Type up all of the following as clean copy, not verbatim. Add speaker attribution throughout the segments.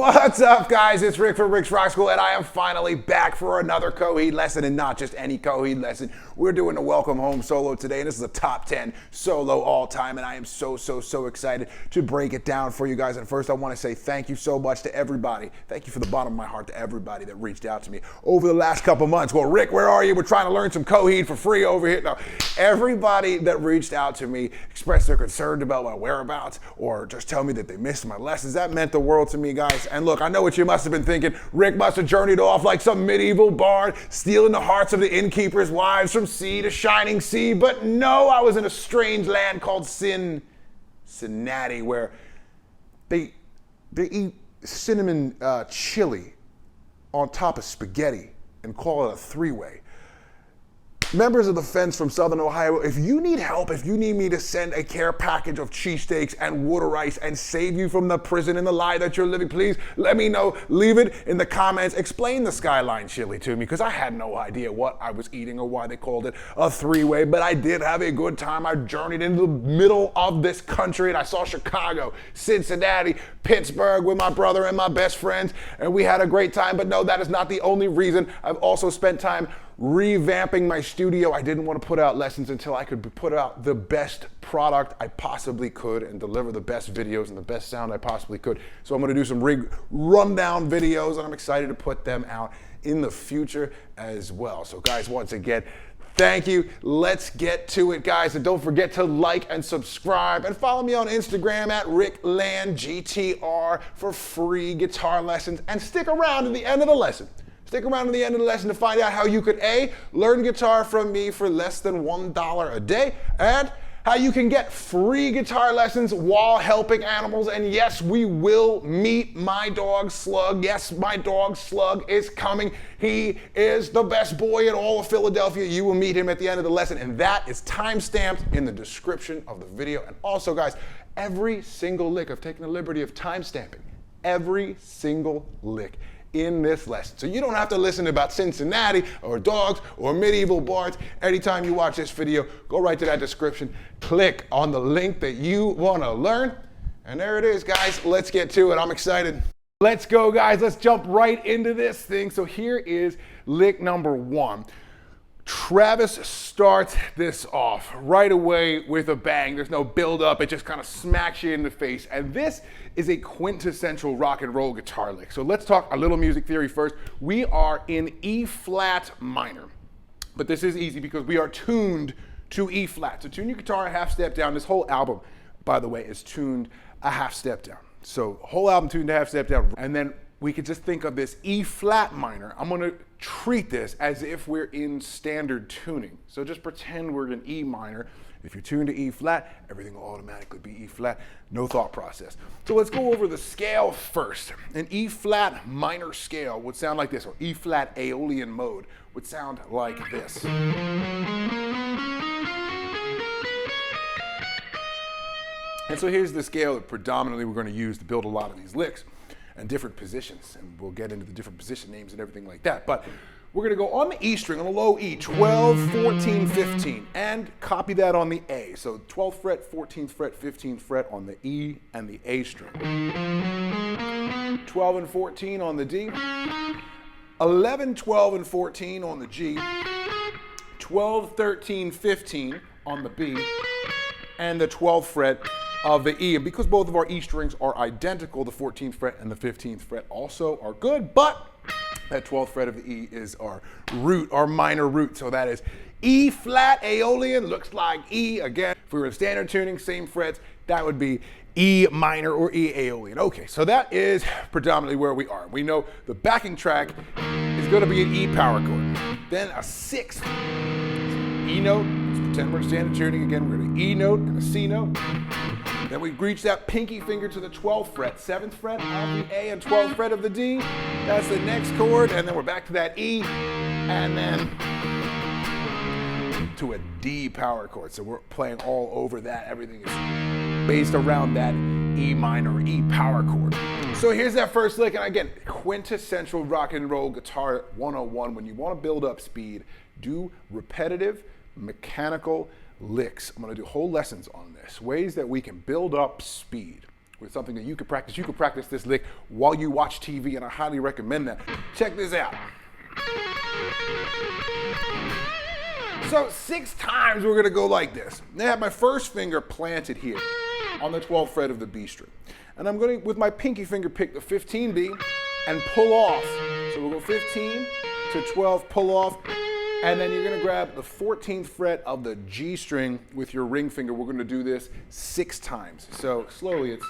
Speaker 1: What's up, guys? It's Rick from Rick's Rock School, and I am finally back for another Coheed lesson, and not just any Coheed lesson. We're doing a welcome home solo today, and this is a top 10 solo all time, and I am so excited to break it down for you guys. And first, I want to say thank you so much to everybody. Thank you from the bottom of my heart to everybody that reached out to me over the last couple months. Well, Rick, where are you? We're trying to learn some Coheed for free over here. No, everybody that reached out to me expressed their concern about my whereabouts, or just tell me that they missed my lessons. That meant the world to me, guys. And look, I know what you must have been thinking. Rick must have journeyed off like some medieval bard, stealing the hearts of the innkeepers' wives from sea to shining sea. But no, I was in a strange land called Cincinnati, where they eat cinnamon chili on top of spaghetti and call it a three-way. Members of the fence from Southern Ohio, if you need help, if you need me to send a care package of cheesesteaks and water ice and save you from the prison and the lie that you're living, please let me know. Leave it in the comments. Explain the Skyline chili to me, because I had no idea what I was eating or why they called it a three-way, but I did have a good time. I journeyed into the middle of this country, and I saw Chicago, Cincinnati, Pittsburgh with my brother and my best friends, and we had a great time. But no, that is not the only reason. I've also spent time revamping my studio. I didn't want to put out lessons until I could put out the best product I possibly could and deliver the best videos and the best sound I possibly could. So I'm going to do some rig rundown videos, and I'm excited to put them out in the future as well. So guys, once again, thank you. Let's get to it, guys. And don't forget to like and subscribe and follow me on Instagram at RickLandGTR for free guitar lessons. And stick around to the end of the lesson. Stick around to the end of the lesson to find out how you could A, learn guitar from me for less than $1 a day, and how you can get free guitar lessons while helping animals. And yes, we will meet my dog SLUG. Yes, my dog SLUG is coming. He is the best boy in all of Philadelphia. You will meet him at the end of the lesson, and that is time-stamped in the description of the video. And also, guys, every single lick, I've taken the liberty of time-stamping every single lick in this lesson. So you don't have to listen about Cincinnati or dogs or medieval bards. Anytime you watch this video, go right to that description, click on the link that you want to learn, and there it is, guys. Let's get to it. I'm excited. Let's go, guys. Let's jump right into this thing. So here is lick number 1. Travis starts this off right away with a bang. There's no build up. It just kind of smacks you in the face. And this is a quintessential rock and roll guitar lick. So let's talk a little music theory first. We are in E flat minor, but this is easy because we are tuned to E flat. So tune your guitar a half step down. This whole album, by the way, is tuned a half step down. So whole album tuned a half step down. And then we could just think of this E flat minor. I'm gonna treat this as if we're in standard tuning. So just pretend we're in E minor. If you're tuned to E flat, everything will automatically be E flat. No thought process. So let's go over the scale first. An E flat minor scale would sound like this, or E flat Aeolian mode would sound like this. And so here's the scale that predominantly we're going to use to build a lot of these licks and different positions, and we'll get into the different position names and everything like that. But we're going to go on the E string, on the low E, 12, 14, 15, and copy that on the A. So 12th fret, 14th fret, 15th fret on the E and the A string. 12 and 14 on the D. 11, 12, and 14 on the G. 12, 13, 15 on the B. And the 12th fret of the E. And because both of our E strings are identical, the 14th fret and the 15th fret also are good, but that 12th fret of the E is our root, our minor root. So that is E flat Aeolian, looks like E again. If we were in standard tuning, same frets, that would be E minor or E Aeolian. Okay, so that is predominantly where we are. We know the backing track is going to be an E power chord. Then a 6th E note. Let's pretend we're in standard tuning again. We're going to E note and a C note. Then we reach that pinky finger to the 12th fret, 7th fret of the A and 12th fret of the D. That's the next chord, and then we're back to that E, and then to a D power chord. So we're playing all over that. Everything is based around that E minor or E power chord. So here's that first lick, and again, quintessential rock and roll guitar 101. When you want to build up speed, do repetitive, mechanical licks. I'm going to do whole lessons on this, ways that we can build up speed. with something that you could practice. You could practice this lick while you watch TV, and I highly recommend that. Check this out. So 6 times we're gonna go like this. I have my first finger planted here on the 12th fret of the B string. And I'm gonna, with my pinky finger, pick the 15B and pull off. So we'll go 15 to 12, pull off, and then you're gonna grab the 14th fret of the G string with your ring finger. We're gonna do this 6 times. So slowly it's...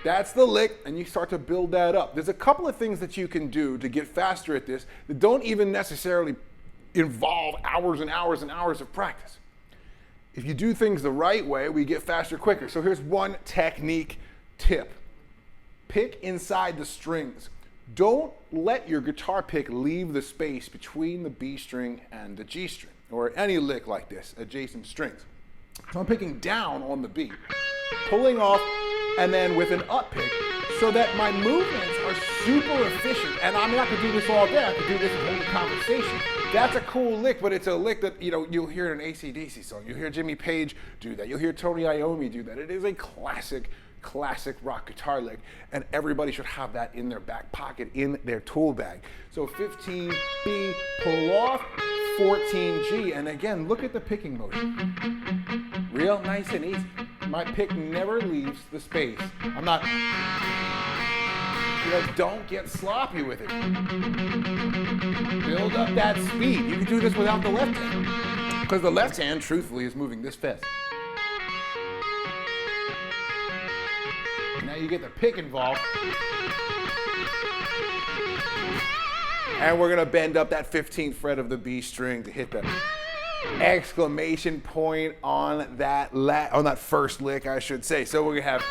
Speaker 1: That's the lick, and you start to build that up. There's a couple of things that you can do to get faster at this that don't even necessarily involve hours and hours and hours of practice. If you do things the right way, we get faster quicker. So here's one technique tip. Pick inside the strings. Don't let your guitar pick leave the space between the B string and the G string, or any lick like this, adjacent strings. So I'm picking down on the B, pulling off, and then with an up pick, so that my movements are super efficient. And I'm not gonna do this all day, I could do this in whole conversation. That's a cool lick, but it's a lick that, you know, you'll hear in an AC/DC song. You'll hear Jimmy Page do that. You'll hear Tony Iommi do that. It is a classic rock guitar lick, and everybody should have that in their back pocket, in their tool bag. So 15B, pull off, 14G, and again, look at the picking motion. Real nice and easy. My pick never leaves the space. I'm not, you know, don't get sloppy with it. Build up that speed. You can do this without the left hand, because the left hand, truthfully, is moving this fast. Now you get the pick involved. And we're gonna bend up that 15th fret of the B string to hit the exclamation point on that first lick, I should say. So we're gonna have,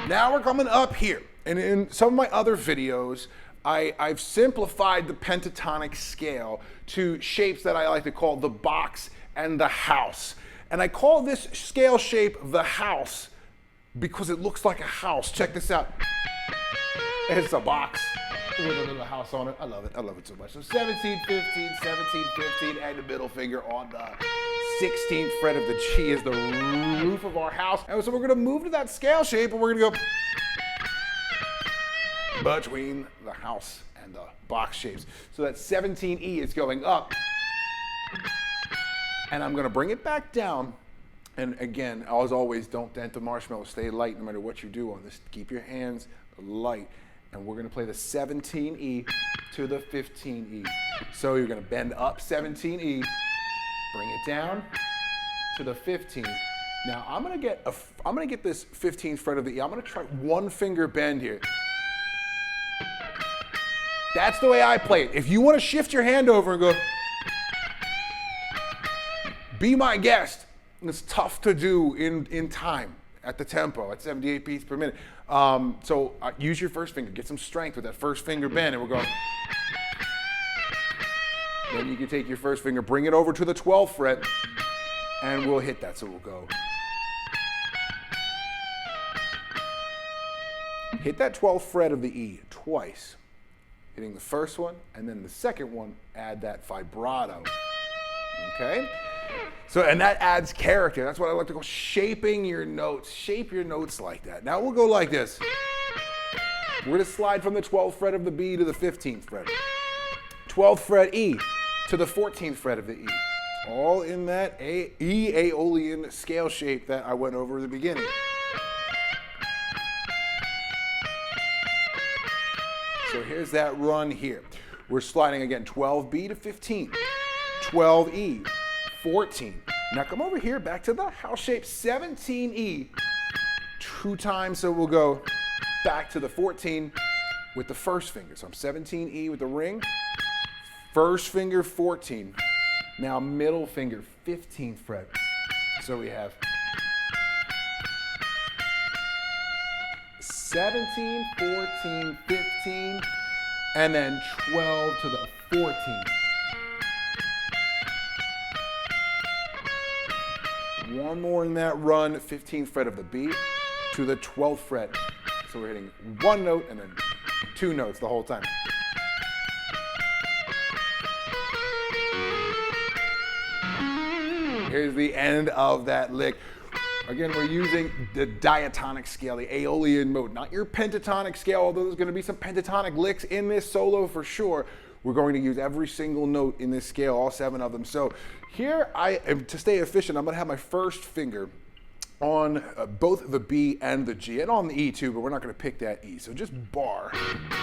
Speaker 1: now we're coming up here. And in some of my other videos, I've simplified the pentatonic scale to shapes that I like to call the box and the house. And I call this scale shape the house because it looks like a house. Check this out. It's a box with a little house on it. I love it so much. So 17, 15, 17, 15, and the middle finger on the 16th fret of the G is the roof of our house. And so we're gonna move to that scale shape, and we're gonna go between the house and the box shapes. So that 17E is going up, and I'm gonna bring it back down. And again, as always, don't dent the marshmallow. Stay light no matter what you do on this. Keep your hands light. And we're gonna play the 17E to the 15E. So you're gonna bend up 17E, bring it down to the 15. Now I'm gonna get this 15th fret of the E. I'm gonna try one finger bend here. That's the way I play it. If you wanna shift your hand over and go, be my guest. It's tough to do in time at the tempo at 78 beats per minute. So use your first finger, get some strength with that first finger bend, and we're going. Then you can take your first finger, bring it over to the 12th fret, and we'll hit that. So we'll go. Hit that 12th fret of the E twice, hitting the first one, and then the second one, add that vibrato. Okay? So, and that adds character. That's what I like to call shaping your notes. Shape your notes like that. Now we'll go like this. We're gonna slide from the 12th fret of the B to the 15th fret. 12th fret E to the 14th fret of the E. All in that E Aeolian scale shape that I went over at the beginning. So here's that run here. We're sliding again, 12B to 15, 12E, 14. Now come over here, back to the house shape, 17E, 2 times, so we'll go back to the 14 with the first finger. So I'm 17E with the ring, first finger 14, now middle finger 15th fret. So we have 17, 14, 15, and then 12 to the 14. One more in that run, 15th fret of the B to the 12th fret. So we're hitting one note and then 2 notes the whole time. Here's the end of that lick. Again, we're using the diatonic scale, the Aeolian mode, not your pentatonic scale, although there's going to be some pentatonic licks in this solo for sure. We're going to use every single note in this scale, all 7 of them. So here, to stay efficient, I'm going to have my first finger on both the B and the G, and on the E too, but we're not going to pick that E. So just bar,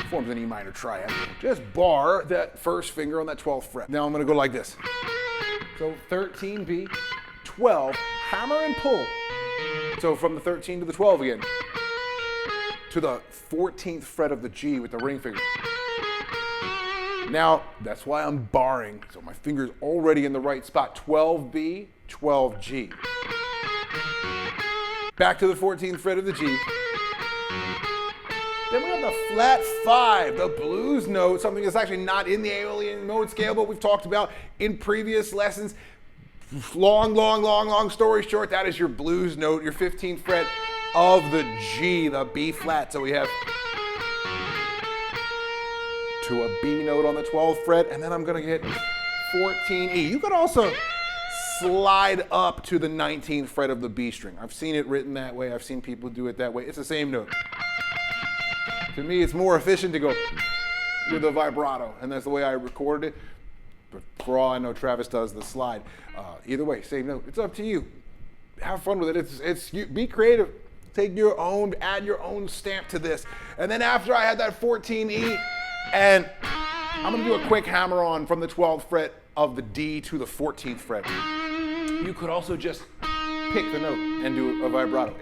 Speaker 1: forms an E minor triad, just bar that first finger on that 12th fret. Now I'm going to go like this. So 13 B, 12, hammer and pull. So from the 13 to the 12 again, to the 14th fret of the G with the ring finger. Now, that's why I'm barring, so my finger's already in the right spot. 12B, 12G. Back to the 14th fret of the G. Then we have the flat 5, the blues note, something that's actually not in the Aeolian mode scale, but we've talked about in previous lessons. Long story short, that is your blues note, your 15th fret of the G, the B flat. So we have to a B note on the 12th fret, and then I'm gonna get 14E. You could also slide up to the 19th fret of the B string. I've seen it written that way. I've seen people do it that way. It's the same note. To me, it's more efficient to go with a vibrato, and that's the way I recorded it. But for all I know, Travis does the slide. Either way, same note. It's up to you. Have fun with it. It's you. Be creative. Take your own, add your own stamp to this. And then after I had that 14E, and I'm gonna do a quick hammer on from the 12th fret of the D to the 14th fret. You could also just pick the note and do a vibrato.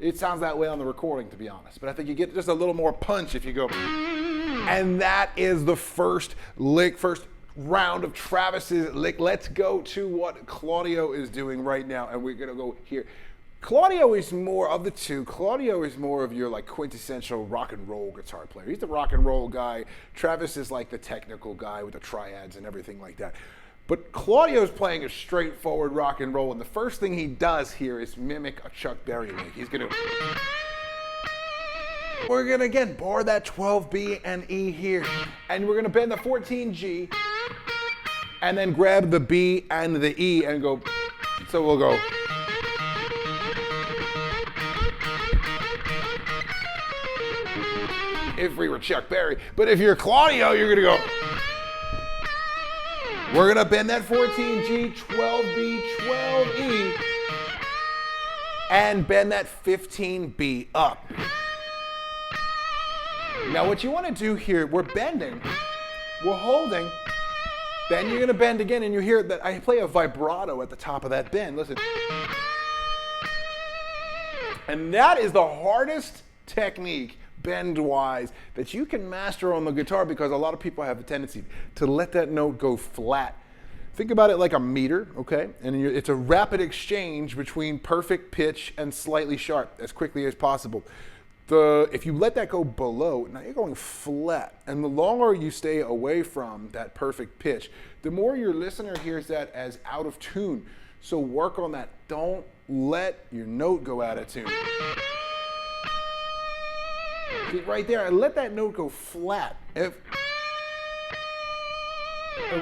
Speaker 1: It sounds that way on the recording, to be honest, but I think you get just a little more punch if you go. And that is the first lick, first round of Travis's lick. Let's go to what Claudio is doing right now, and we're gonna go here. Claudio is more of the two. Claudio is more of your like quintessential rock and roll guitar player. He's the rock and roll guy. Travis is like the technical guy with the triads and everything like that. But Claudio's playing a straightforward rock and roll, and the first thing he does here is mimic a Chuck Berry lick. He's gonna, we're gonna again bar that 12B and E here, and we're gonna bend the 14G, and then grab the B and the E and go, so we'll go. If we were Chuck Berry, but if you're Claudio, you're gonna go. We're gonna bend that 14G, 12B, 12E, and bend that 15B up. Now what you wanna do here, we're bending, we're holding, then you're gonna bend again, and you hear that I play a vibrato at the top of that bend, listen. And that is the hardest technique bend-wise that you can master on the guitar, because a lot of people have a tendency to let that note go flat. Think about it like a meter, okay? And it's a rapid exchange between perfect pitch and slightly sharp as quickly as possible. If you let that go below, now you're going flat. And the longer you stay away from that perfect pitch, the more your listener hears that as out of tune. So work on that. Don't let your note go out of tune. See, right there, I let that note go flat.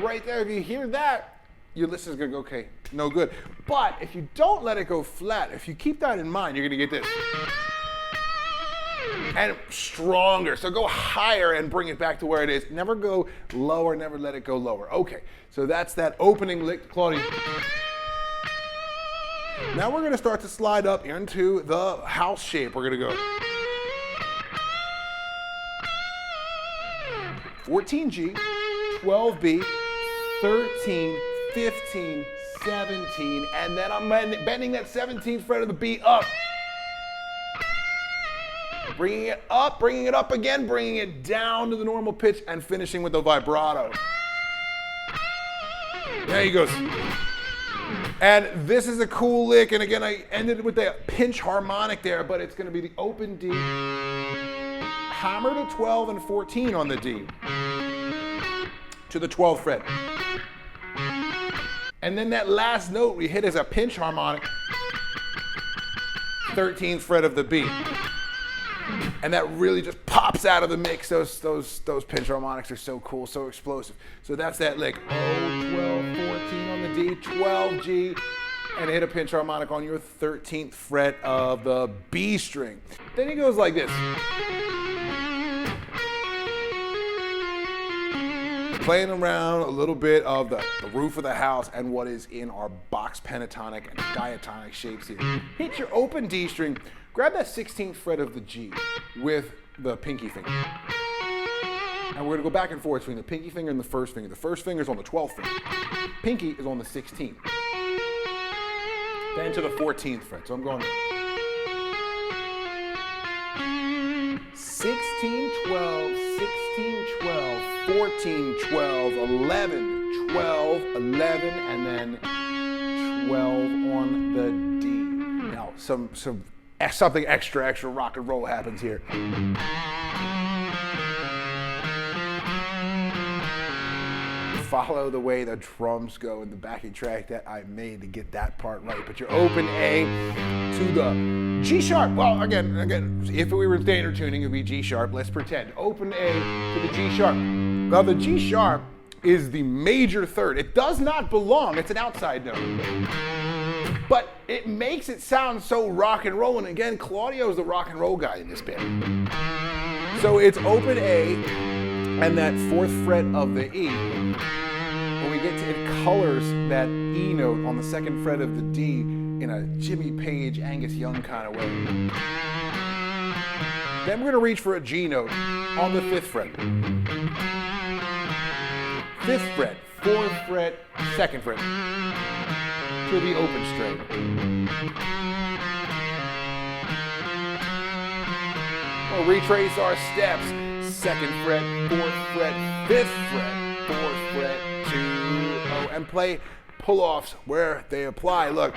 Speaker 1: Right there, if you hear that, your listener's gonna go, okay, no good. But if you don't let it go flat, if you keep that in mind, you're gonna get this. And stronger, so go higher and bring it back to where it is. Never go lower, never let it go lower. Okay, so that's that opening lick, Claudio. Now we're gonna start to slide up into the house shape. We're gonna go 14G, 12B, 13, 15, 17, and then I'm bending that 17th fret of the B up. Bringing it up again, bringing it down to the normal pitch, and finishing with the vibrato. There he goes. And this is a cool lick, and again, I ended with the pinch harmonic there, but it's gonna be the open D, hammer to 12 and 14 on the D, to the 12th fret. And then that last note we hit is a pinch harmonic, 13th fret of the B. And that really just pops out of the mix. Those pinch harmonics are so cool, so explosive. So that's that lick. Oh, 12, 14 on the D, 12G, and hit a pinch harmonic on your 13th fret of the B string. Then he goes like this. Playing around a little bit of the roof of the house and what is in our box pentatonic and diatonic shapes here. Hit your open D string, grab that 16th fret of the G with the pinky finger. And we're gonna go back and forth between the pinky finger and the first finger. The first finger is on the 12th fret. Pinky is on the 16th. Then to the 14th fret. So I'm going 16, 12, 16, 12, 14, 12, 11, 12, 11, and then 12 on the D. Now, something extra rock and roll happens here. Follow the way the drums go in the backing track that I made to get that part right. But you're open A to the G sharp. Well, again, if we were in standard tuning, it would be G sharp. Let's pretend. Open A to the G sharp. Now, the G sharp is the major third. It does not belong. It's an outside note. But it makes it sound so rock and roll. And again, Claudio is the rock and roll guy in this band. So it's open A and that 4th fret of the E. When we get to it, colors that E note on the 2nd fret of the D in a Jimmy Page, Angus Young kind of way. Then we're going to reach for a G note on the 5th fret. 5th fret, 4th fret, 2nd fret to the open string. We'll retrace our steps. 2nd fret, 4th fret, 5th fret, 4th fret, 2, oh, and play pull-offs where they apply. Look.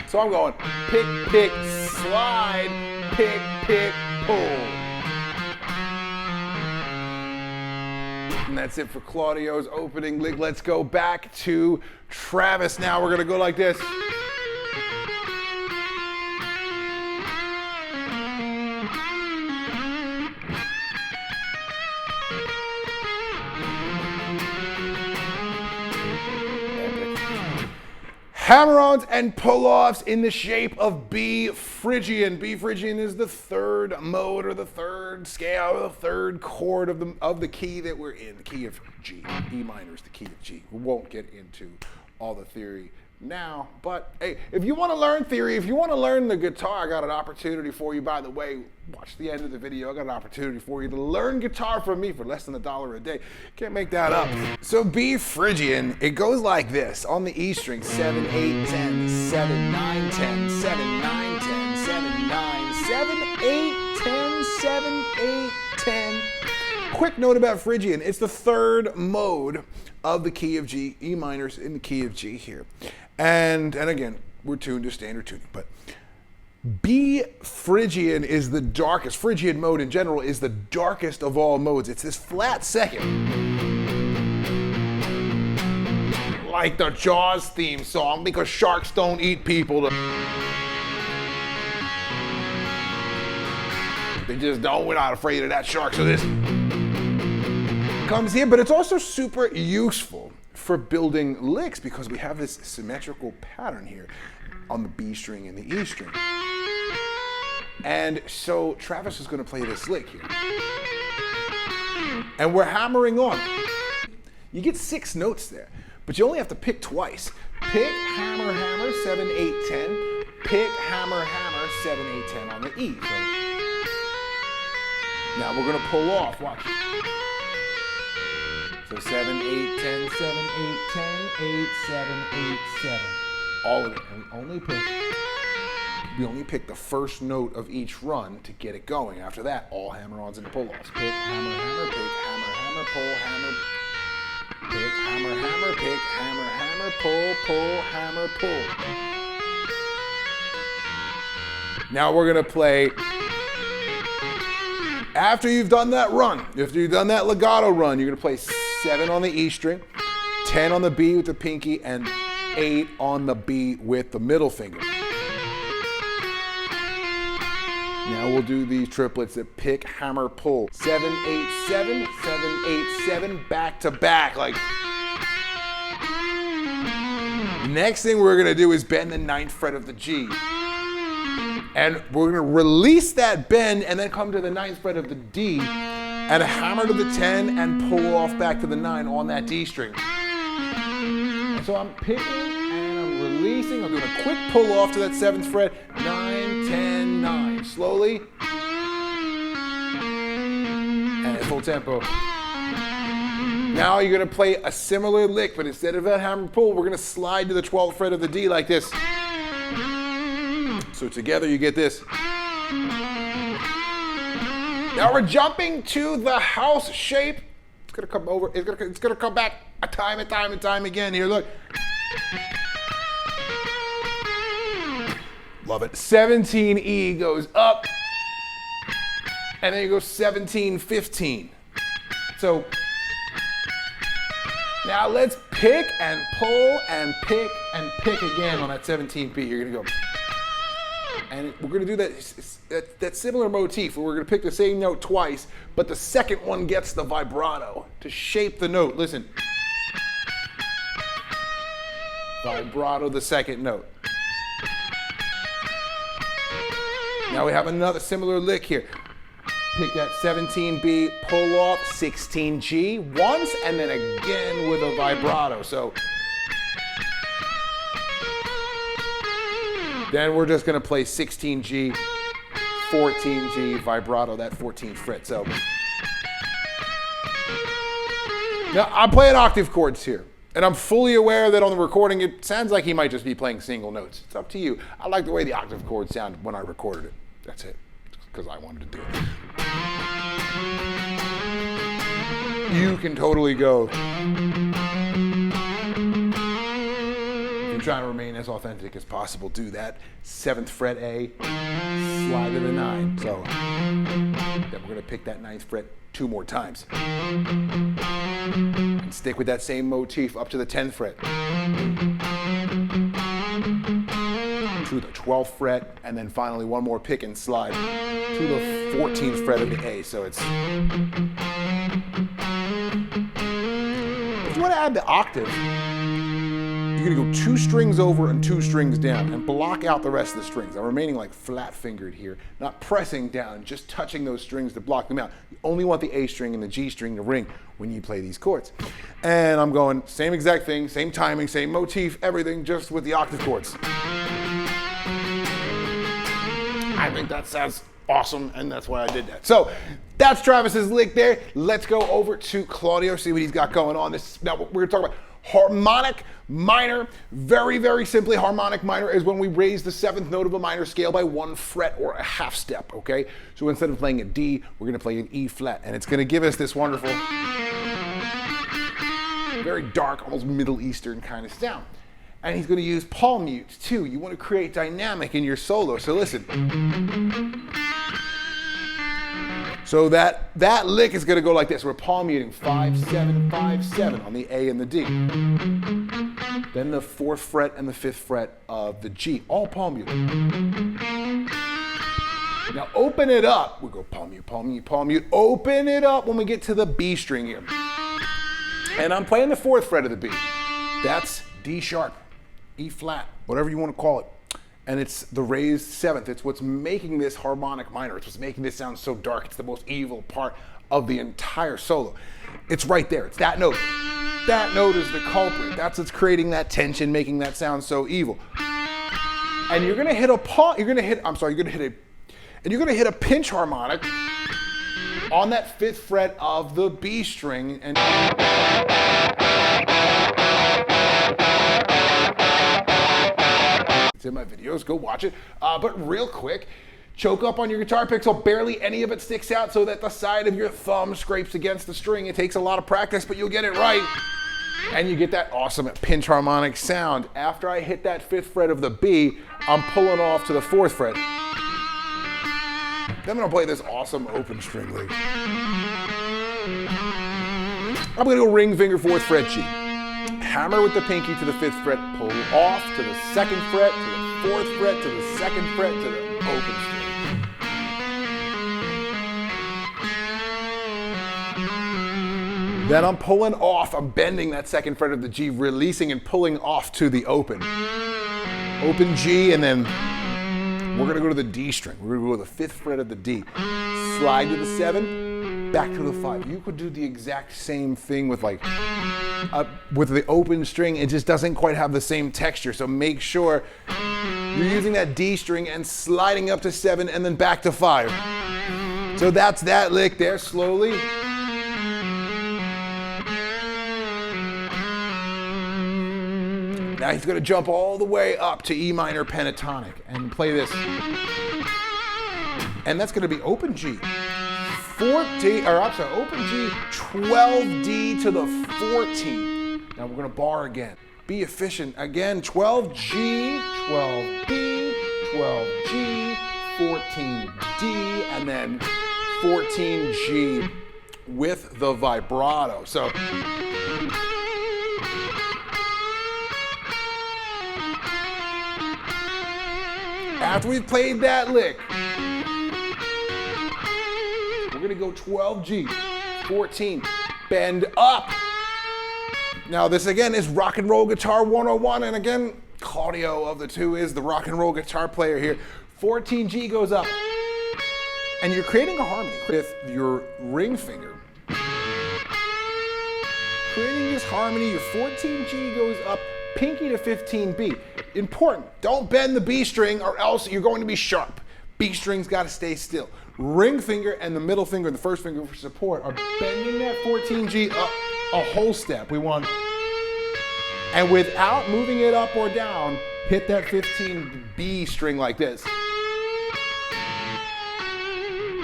Speaker 1: So I'm going pick, pick, slide, pick, pick, pull. And that's it for Claudio's opening lick. Let's go back to Travis now. We're gonna go like this. Hammer-ons and pull-offs in the shape of B Phrygian. B Phrygian is the 3rd mode or the 3rd scale or the 3rd chord of the key that we're in, the key of G. E minor is the key of G. We won't get into all the theory now, but hey, if you want to learn theory, if you want to learn the guitar, I got an opportunity for you. By the way, watch the end of the video. I got an opportunity for you to learn guitar from me for less than $1 a day. Can't make that up. So B Phrygian, it goes like this. On the E string, 7, 8, 10, 7, 9, 10, 7, 9, 10, 7, 9, 7, 8, 10, 7, 8, 10. Quick note about Phrygian. It's the 3rd mode of the key of G. E minor's in the key of G here. And again, we're tuned to standard tuning, but B Phrygian is the darkest. Phrygian mode in general is the darkest of all modes. It's this flat 2nd. Like the Jaws theme song, because sharks don't eat people. They just don't. We're not afraid of that shark, so this comes here, but it's also super useful for building licks because we have this symmetrical pattern here on the B string and the E string. And so Travis is going to play this lick here. And we're hammering on. You get 6 notes there, but you only have to pick twice. Pick, hammer, hammer, 7, 8, 10. Pick, hammer, hammer, 7, 8, 10 on the E. So now we're going to pull off. Watch. So 7, 8, 10, 7, 8, 10, 8, 7, 8, 7. All of it. And we only pick the first note of each run to get it going. After that, all hammer-ons and pull-offs. Pick, hammer, hammer, pick, hammer, hammer, pull, hammer. Pick, hammer, hammer, pick, hammer, hammer, pull, hammer, pull. Now we're going to play. After you've done that run, after you've done that legato run, you're going to play 7 on the E string, 10 on the B with the pinky, and 8 on the B with the middle finger. Now we'll do these triplets that pick, hammer, pull. 7, 8, 7, 7, 8, 7, back to back. Like. Next thing we're gonna do is bend the 9th fret of the G. And we're gonna release that bend and then come to the 9th fret of the D and hammer to the 10 and pull off back to the 9 on that D string. And so I'm picking and I'm releasing. I'm doing a quick pull off to that 7th fret. 9, 10, 9. Slowly. And at full tempo. Now you're gonna play a similar lick, but instead of that hammer pull, we're gonna slide to the 12th fret of the D like this. So together you get this. Now we're jumping to the house shape. It's gonna come over, it's gonna come back time and time again. Here, look. Love it. 17E goes up, and then you go 17, 15. So now let's pick and pull and pick again on that 17B. You're gonna go. And we're gonna do that similar motif where we're gonna pick the same note twice, but the second one gets the vibrato to shape the note. Listen. Vibrato the second note. Now we have another similar lick here. Pick that 17B, pull off 16G once, and then again with a vibrato. So then we're just gonna play 16G, 14G, vibrato that 14th fret. So now I'm playing octave chords here, and I'm fully aware that on the recording it sounds like he might just be playing single notes. It's up to you. I like the way the octave chords sounded when I recorded it. That's it, because I wanted to do it. You can totally go. Trying to remain as authentic as possible, do that 7th fret A, slide to the 9. So then we're gonna pick that 9th fret 2 more times. And stick with that same motif up to the 10th fret. To the 12th fret, and then finally one more pick and slide to the 14th fret of the A. So it's, if you wanna add the octave, you're gonna go 2 strings over and 2 strings down and block out the rest of the strings. I'm remaining like flat fingered here, not pressing down, just touching those strings to block them out. You only want the A string and the G string to ring when you play these chords. And I'm going same exact thing, same timing, same motif, everything, just with the octave chords. I think that sounds awesome, and that's why I did that. So that's Travis's lick there. Let's go over to Claudio, see what he's got going on. Now we're gonna talk about harmonic minor. Very, very simply, harmonic minor is when we raise the 7th note of a minor scale by 1 fret or a half step, okay? So instead of playing a D, we're gonna play an E flat, and it's gonna give us this wonderful, very dark, almost Middle Eastern kind of sound. And he's gonna use palm mutes too. You wanna create dynamic in your solo, so listen. So that lick is gonna go like this. We're palm muting 5, 7, 5, 7 on the A and the D. Then the 4th fret and the 5th fret of the G, all palm muting. Now open it up. We go palm mute, palm mute, palm mute. Open it up when we get to the B string here. And I'm playing the 4th fret of the B. That's D sharp, E flat, whatever you want to call it. And it's the raised 7th. It's what's making this harmonic minor. It's what's making this sound so dark. It's the most evil part of the entire solo. It's right there. It's that note. That note is the culprit. That's what's creating that tension, making that sound so evil. And you're gonna hit a a pinch harmonic on that 5th fret of the B string. And it's in my videos, go watch it. But real quick, choke up on your guitar pick so barely any of it sticks out so that the side of your thumb scrapes against the string. It takes a lot of practice, but you'll get it right. And you get that awesome pinch harmonic sound. After I hit that 5th fret of the B, I'm pulling off to the 4th fret. Then I'm gonna play this awesome open string lick. I'm gonna go ring finger 4th fret G. Hammer with the pinky to the 5th fret, pull off to the 2nd fret, to the 4th fret, to the 2nd fret, to the open string. Then I'm pulling off, I'm bending that second fret of the G, releasing and pulling off to the open. Open G, and then we're gonna go to the D string. We're gonna go to the 5th fret of the D. Slide to the 7, back to the 5. You could do the exact same thing with with the open string. It just doesn't quite have the same texture. So make sure you're using that D string and sliding up to 7 and then back to 5. So that's that lick there, slowly. Now he's gonna jump all the way up to E minor pentatonic and play this. And that's gonna be open G. Open G, 12D to the 14. Now we're gonna bar again. Be efficient. Again, 12G, 12B, 12G, 14D, and then 14G with the vibrato. So, after we've played that lick, we're gonna go 12G, 14, bend up. Now this again is rock and roll guitar 101, and again, Claudio of the two is the rock and roll guitar player here. 14G goes up, and you're creating a harmony with your ring finger. Creating this harmony, your 14G goes up, pinky to 15B. Important, don't bend the B string or else you're going to be sharp. B string's gotta stay still. Ring finger and the middle finger, the first finger for support, are bending that 14G up a whole step. We want, and without moving it up or down, hit that 15B string like this.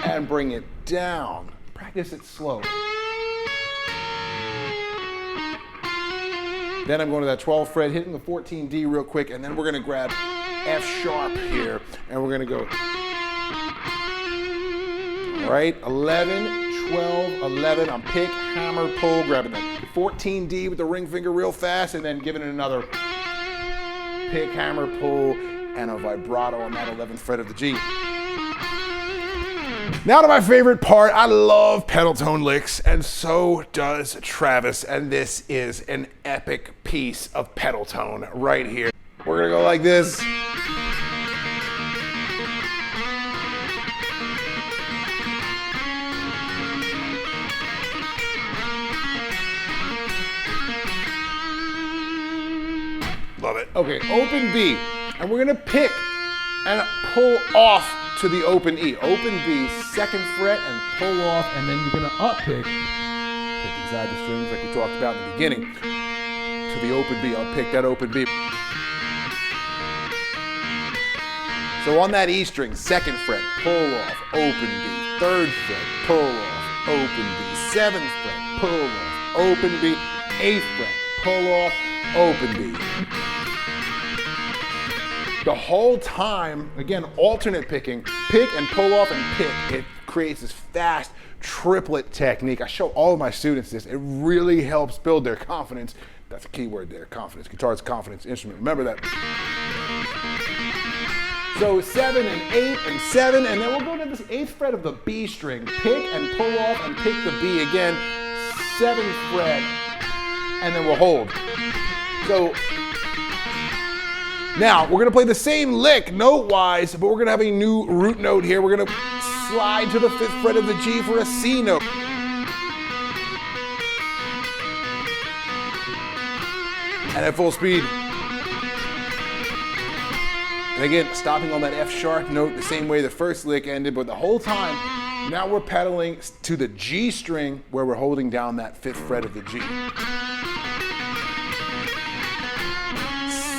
Speaker 1: And bring it down. Practice it slow. Then I'm going to that 12th fret, hitting the 14D real quick, and then we're gonna grab F sharp here, and we're gonna go, all right, 11, 12, 11, I'm pick, hammer, pull, grabbing that 14D with the ring finger real fast, and then giving it another pick, hammer, pull, and a vibrato on that 11th fret of the G. Now to my favorite part. I love pedal tone licks, and so does Travis, and this is an epic piece of pedal tone right here. We're gonna go like this. Love it. Okay, open B, and we're gonna pick and pull off to the open E. Open B, 2nd fret, and pull off, and then you're gonna up pick inside the strings like we talked about in the beginning, to the open B. I'll pick that open B. So on that E string, 2nd fret, pull off, open B, 3rd fret, pull off, open B, 7th fret, pull off, open B, 8th fret, pull off, open B. The whole time, again, alternate picking, pick and pull off and pick. It creates this fast triplet technique. I show all of my students this. It really helps build their confidence. That's a key word there, confidence. Guitar is a confidence instrument. Remember that. So 7 and 8 and 7, and then we'll go to this 8th fret of the B string. Pick and pull off and pick the B again. 7th fret, and then we'll hold. So now, we're gonna play the same lick note-wise, but we're gonna have a new root note here. We're gonna slide to the 5th fret of the G for a C note. And at full speed. And again, stopping on that F sharp note the same way the first lick ended, but the whole time, now we're pedaling to the G string where we're holding down that 5th fret of the G.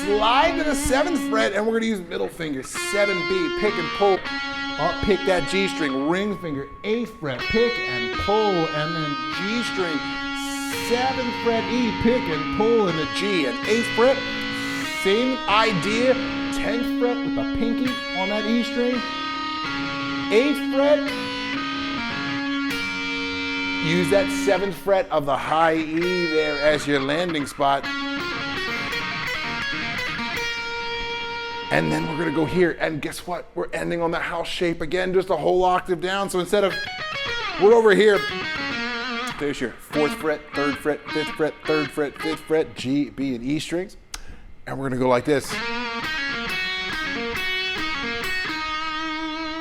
Speaker 1: Slide to the 7th fret, and we're gonna use middle finger, 7B, pick and pull, up pick that G string, ring finger, 8th fret, pick and pull, and then G string, 7th fret E, pick and pull in the G, and 8th fret, same idea, 10th fret with the pinky on that E string, 8th fret, use that 7th fret of the high E there as your landing spot. And then we're gonna go here, and guess what? We're ending on the house shape again, just a whole octave down. So instead of, we're over here There's your 4th fret, 3rd fret, 5th fret, 3rd fret, 5th fret, G, B, and E strings. And we're gonna go like this.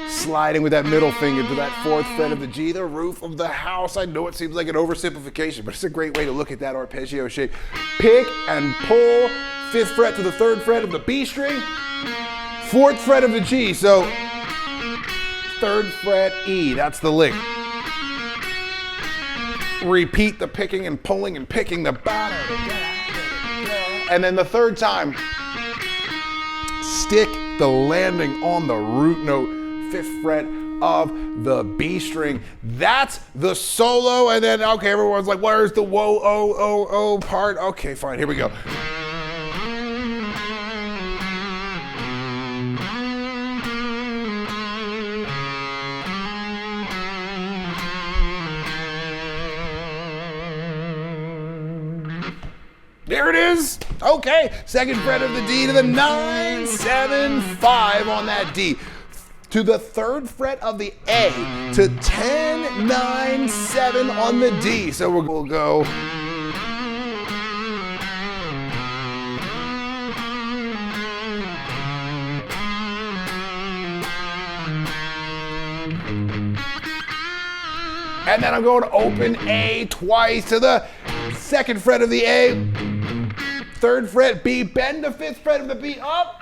Speaker 1: Sliding with that middle finger to that 4th fret of the G, the roof of the house. I know it seems like an oversimplification, but it's a great way to look at that arpeggio shape. Pick and pull, 5th fret to the 3rd fret of the B string, 4th fret of the G, so 3rd fret E, that's the lick. Repeat the picking and pulling and picking the bottom. And then the 3rd time, stick the landing on the root note, 5th fret of the B string. That's the solo. And then, okay, everyone's like, where's the whoa, oh, oh, oh part? Okay, fine, here we go. There it is. Okay, 2nd fret of the D to the 9, 7, 5 on that D. To the 3rd fret of the A to 10, 9, 7 on the D. So we'll go. And then I'm going to open A twice to the 2nd fret of the A, 3rd fret B, bend the 5th fret of the B up,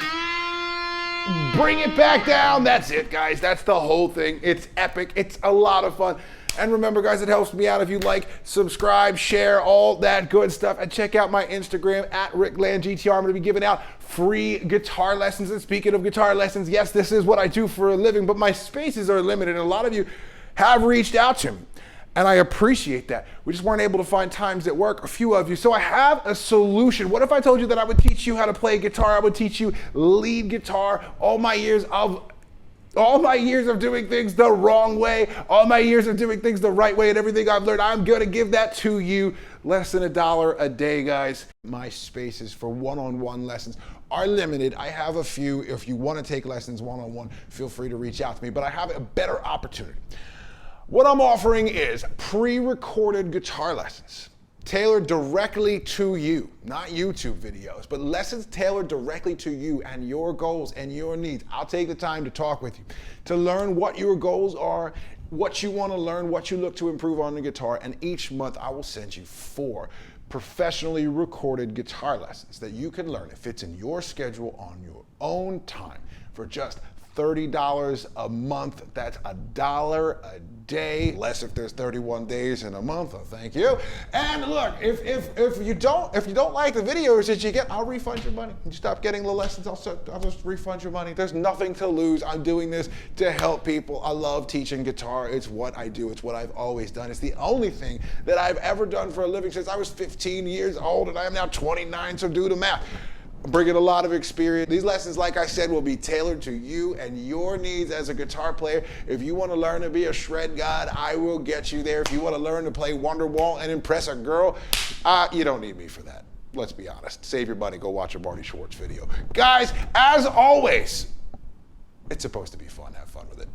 Speaker 1: bring it back down. That's it, guys. That's the whole thing. It's epic. It's a lot of fun. And remember, guys, it helps me out if you like, subscribe, share, all that good stuff. And check out my Instagram at RickLandGTR. I'm going to be giving out free guitar lessons. And speaking of guitar lessons, yes, this is what I do for a living, but my spaces are limited. And a lot of you have reached out to me. And I appreciate that. We just weren't able to find times at work, a few of you. So I have a solution. What if I told you that I would teach you how to play guitar? I would teach you lead guitar. All my years of doing things the wrong way, all my years of doing things the right way, and everything I've learned, I'm gonna give that to you. Less than $1 a day, guys. My spaces for one-on-one lessons are limited. I have a few. If you wanna take lessons one-on-one, feel free to reach out to me, but I have a better opportunity. What I'm offering is pre-recorded guitar lessons tailored directly to you, not YouTube videos, but lessons tailored directly to you and your goals and your needs. I'll take the time to talk with you, to learn what your goals are, what you want to learn, what you look to improve on the guitar, and each month I will send you 4 professionally recorded guitar lessons that you can learn. It fits in your schedule on your own time for just $30 a month. That's $1 a day. Less if there's 31 days in a month. Oh, thank you. And look, if you don't like the videos that you get, I'll refund your money. You stop getting the lessons, I'll just refund your money. There's nothing to lose. I'm doing this to help people. I love teaching guitar. It's what I do. It's what I've always done. It's the only thing that I've ever done for a living since I was 15 years old, and I am now 29. So do the math. I'm bringing a lot of experience. These lessons, like I said, will be tailored to you and your needs as a guitar player. If you want to learn to be a shred god, I will get you there. If you want to learn to play Wonderwall and impress a girl, you don't need me for that. Let's be honest. Save your money. Go watch a Marty Schwartz video. Guys, as always, it's supposed to be fun. Have fun with it.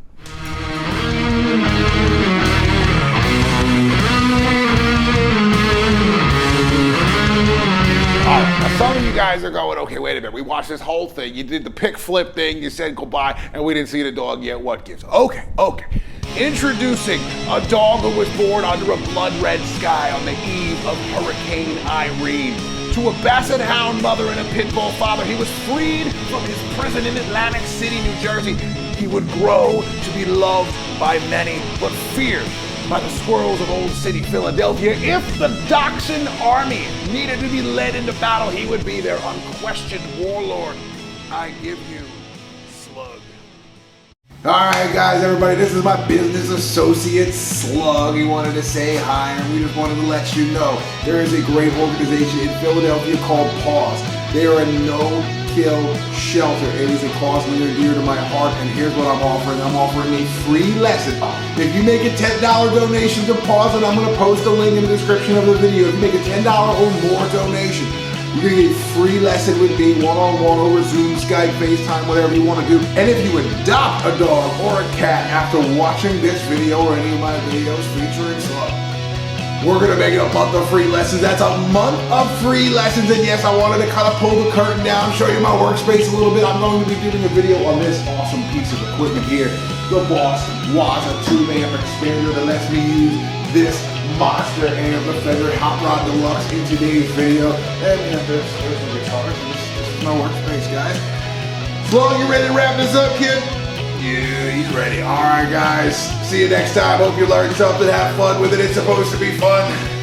Speaker 1: All right, now some of you guys are going, okay, wait a minute. We watched this whole thing. You did the pick flip thing. You said goodbye, and we didn't see the dog yet. What gives? Okay. Introducing a dog who was born under a blood red sky on the eve of Hurricane Irene. To a basset hound mother and a pit bull father, he was freed from his prison in Atlantic City, New Jersey. He would grow to be loved by many, but feared by the squirrels of Old City, Philadelphia. If the Dachshund army needed to be led into battle, he would be their unquestioned warlord. I give you SLUG. All right, guys, everybody, this is my business associate, SLUG. He wanted to say hi, and we just wanted to let you know there is a great organization in Philadelphia called PAWS. They are a no-kill shelter. It is a cause near and dear to my heart, and here's what I'm offering. I'm offering a free lesson. If you make a $10 donation to PAWS, and I'm going to post a link in the description of the video. If you make a $10 or more donation, you're going to get a free lesson with me, one-on-one over Zoom, Skype, FaceTime, whatever you want to do. And if you adopt a dog or a cat after watching this video or any of my videos featuring SLUG, We're gonna make it a month of free lessons. That's a month of free lessons. And yes, I wanted to kind of pull the curtain down, show you my workspace a little bit. I'm going to be doing a video on this awesome piece of equipment here. The Boss Waza tube amp expander that lets me use this monster amp, the Fender Hot Rod Deluxe, in today's video. And there's some guitars. This is my workspace, guys. SLUG, you ready to wrap this up, kid? Yeah, he's ready. All right, guys. See you next time. Hope you learned something. Have fun with it. It's supposed to be fun.